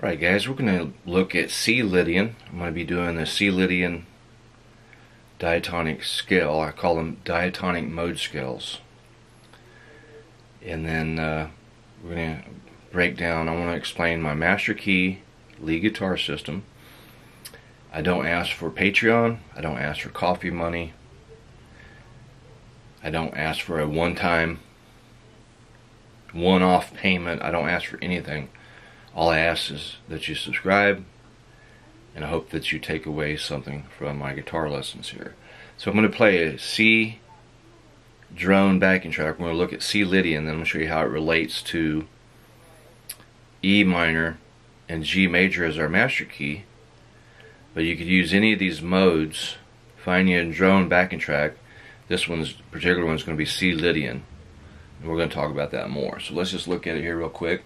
Alright guys, we're going to look at C Lydian. I'm going to be doing the C Lydian diatonic scale. I call them diatonic mode scales. And then we're going to break down, I want to explain my master key lead guitar system. I don't ask for Patreon, I don't ask for coffee money, I don't ask for a one-time, one-off payment, I don't ask for anything. All I ask is that you subscribe, and I hope that you take away something from my guitar lessons here. So I'm going to play a C drone backing track. We're going to look at C Lydian, then I'm going to show you how it relates to E minor and G major as our master key. But you could use any of these modes. Find you a drone backing track. This particular one's going to be C Lydian, and we're going to talk about that more. So let's just look at it here real quick.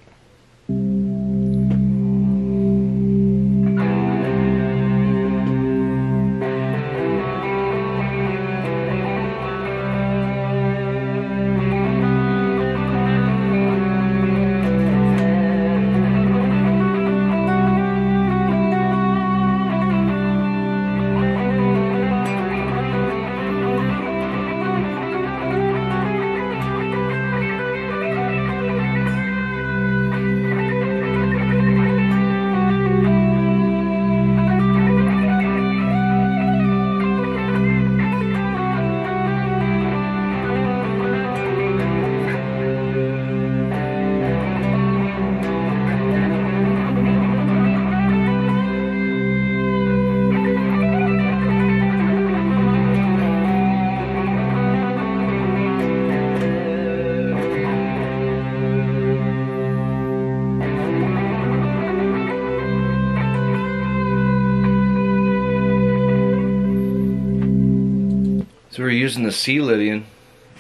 So we're using the C Lydian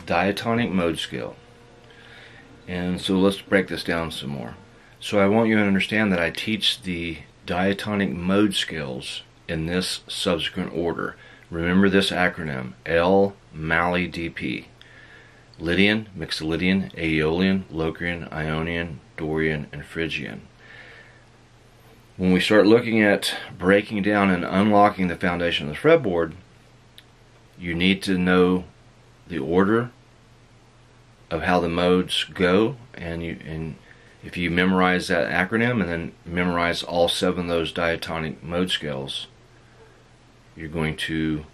diatonic mode scale. And so let's break this down some more. So I want you to understand that I teach the diatonic mode scales in this subsequent order. Remember this acronym, L, Mali, DP. Lydian, Mixolydian, Aeolian, Locrian, Ionian, Dorian, and Phrygian. When we start looking at breaking down and unlocking the foundation of the fretboard, you need to know the order of how the modes go, and if you memorize that acronym and then memorize all 7 of those diatonic mode scales, you're going to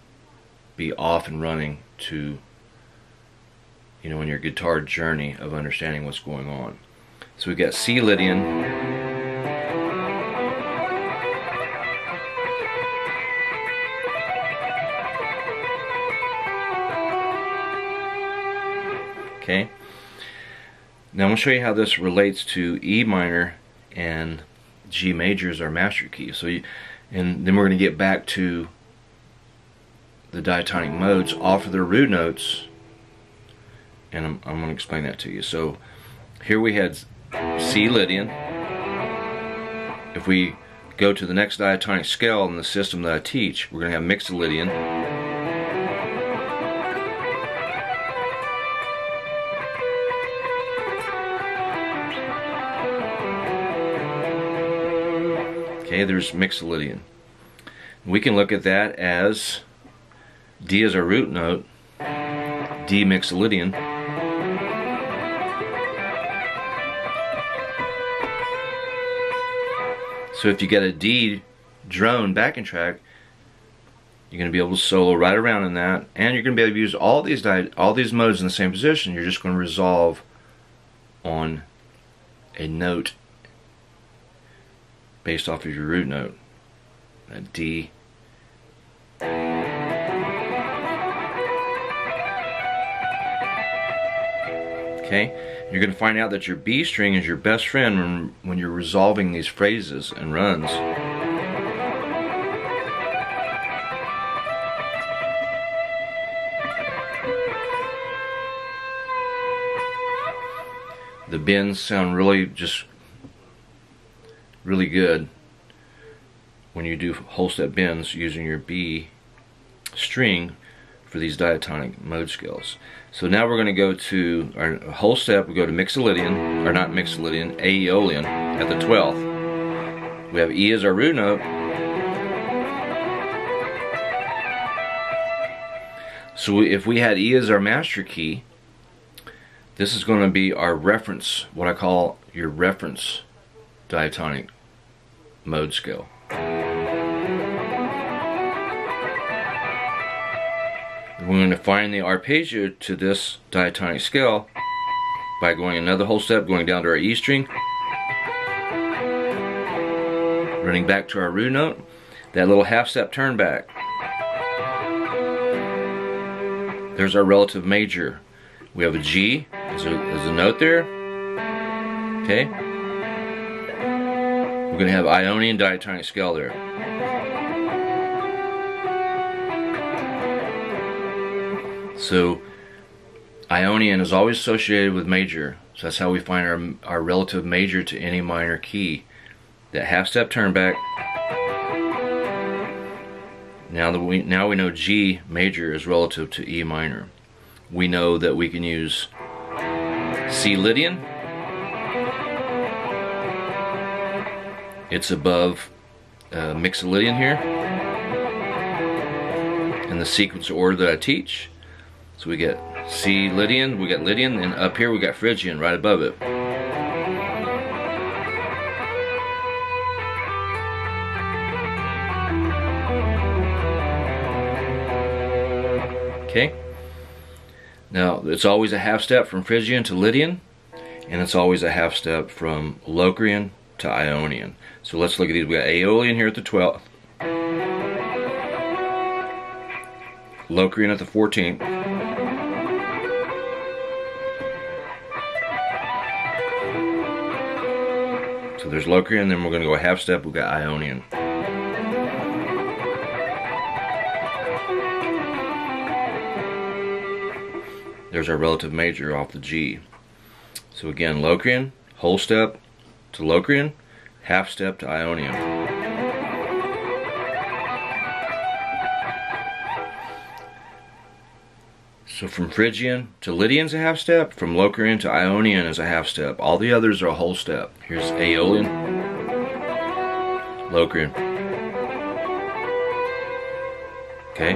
be off and running to, in your guitar journey of understanding what's going on. So we got C Lydian. Okay. Now I'm going to show you how this relates to E minor and G major as our master key. And then we're going to get back to the diatonic modes off of their root notes, and I'm going to explain that to you. So here we had C Lydian. If we go to the next diatonic scale in the system that I teach, we're going to have Mixolydian. Okay, there's Mixolydian. We can look at that as D is our root note, D Mixolydian. So if you get a D drone backing track, you're going to be able to solo right around in that, and you're going to be able to use all these modes in the same position. You're just going to resolve on a note based off of your root note, a D. Okay, you're going to find out that your B string is your best friend when you're resolving these phrases and runs. The bends sound really good when you do whole step bends using your B string for these diatonic mode scales. So now we're going to go to our whole step. We go to Mixolydian, or not Mixolydian, Aeolian at the 12th. We have E as our root note. So if we had E as our master key, this is going to be our reference, what I call your reference diatonic mode scale. We're going to find the arpeggio to this diatonic scale by going another whole step, going down to our E string, running back to our root note, that little half step turn back. There's our relative major. We have a G as a note there. Okay. We're going to have Ionian diatonic scale there. So Ionian is always associated with major. So that's how we find our relative major to any minor key. That half step turn back. Now we know G major is relative to E minor. We know that we can use C Lydian. It's above Mixolydian here in the sequence order that I teach. So we get C Lydian, we got Lydian, and up here we got Phrygian right above it. Okay. Now it's always a half step from Phrygian to Lydian, and it's always a half step from Locrian to Ionian. So let's look at these. We got Aeolian here at the 12th, Locrian at the 14th, so there's Locrian, then we're going to go a half step, we've got Ionian. There's our relative major off the G. So again, Locrian, whole step to Locrian, half step to Ionian. So from Phrygian to Lydian's a half step, from Locrian to Ionian is a half step. All the others are a whole step. Here's Aeolian, Locrian. Okay.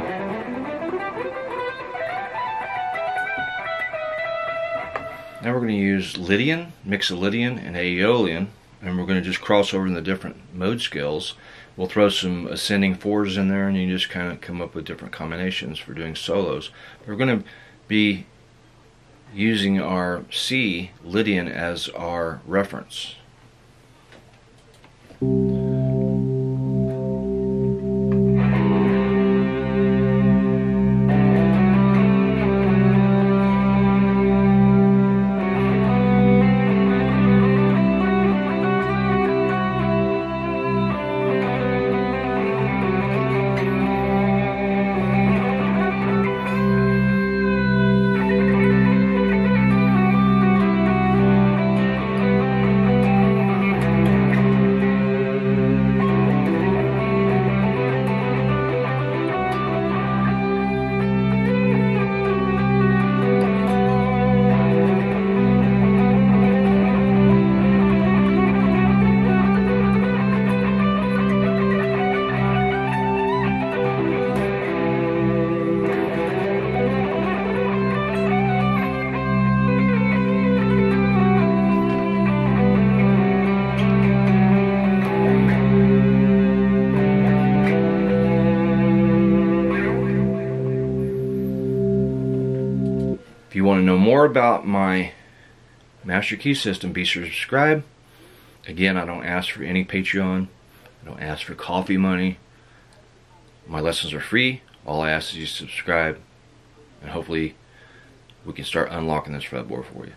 Now we're going to use Lydian, Mixolydian, and Aeolian, and we're going to just cross over in the different mode scales. We'll throw some ascending fours in there, and you just kind of come up with different combinations for doing solos. We're going to be using our C Lydian as our reference. If you want to know more about my Master Key system, be sure to subscribe. Again, I don't ask for any Patreon. I don't ask for coffee money. My lessons are free. All I ask is you subscribe, and hopefully we can start unlocking this fretboard for you.